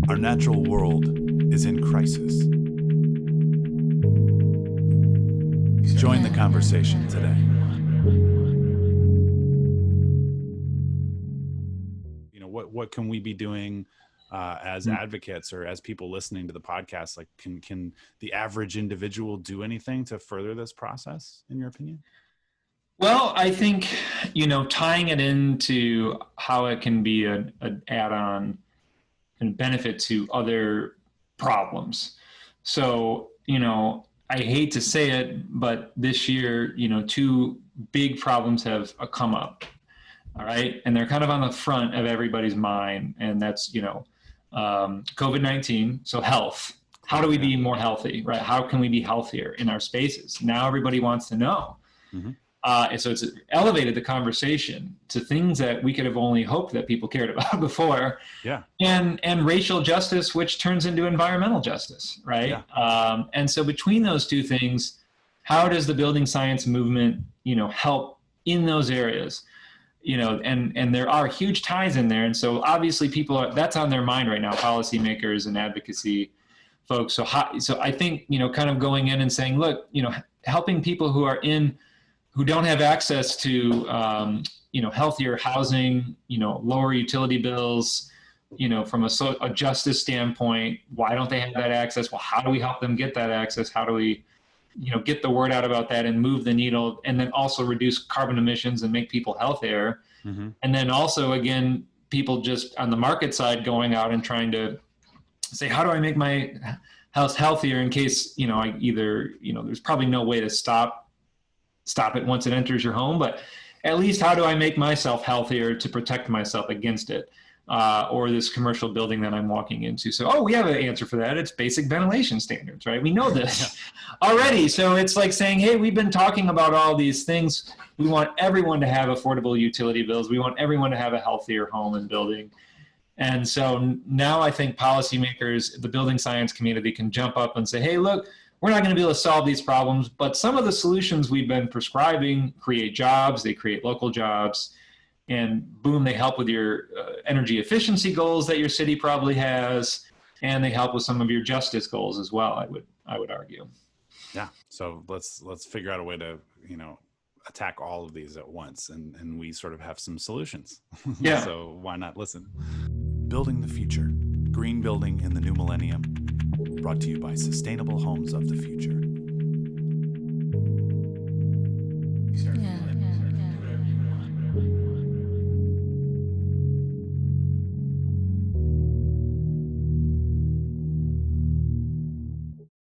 Our natural world is in crisis. Join the conversation today. What can we be doing as advocates or as people listening to the podcast? Like, can the average individual do anything to further this process, in your opinion? Well, I think, tying it into how it can be an add-on and benefit to other problems. So, I hate to say it, but this year, two big problems have come up. All right. And they're kind of on the front of everybody's mind. And that's, COVID-19. So health. How do we be more healthy, right? How can we be healthier in our spaces? Now everybody wants to know. Mm-hmm. And so it's elevated the conversation to things that we could have only hoped that people cared about before. Yeah. And racial justice, which turns into environmental justice, right? Yeah. And so between those two things, how does the building science movement, help in those areas? And there are huge ties in there. And so obviously that's on their mind right now, policymakers and advocacy folks. So I think, kind of going in and saying, look, helping people who don't have access to, healthier housing, lower utility bills, from a justice standpoint, why don't they have that access? Well, how do we help them get that access? How do we, get the word out about that and move the needle, and then also reduce carbon emissions and make people healthier. Mm-hmm. And then also, again, people just on the market side going out and trying to say, how do I make my house healthier in case, I either, there's probably no way to stop it once it enters your home, but at least how do I make myself healthier to protect myself against it? Or this commercial building that I'm walking into. So, we have an answer for that. It's basic ventilation standards, right? We know this already. So it's like saying, hey, we've been talking about all these things. We want everyone to have affordable utility bills. We want everyone to have a healthier home and building. And so now I think policymakers, the building science community can jump up and say, hey, look, we're not going to be able to solve these problems, but some of the solutions we've been prescribing create jobs, they create local jobs. And boom, they help with your energy efficiency goals that your city probably has, and they help with some of your justice goals as well. I would argue. Yeah. So let's figure out a way to attack all of these at once, and we sort of have some solutions. Yeah. So why not listen? Building the future, green building in the new millennium. Brought to you by Sustainable Homes of the Future.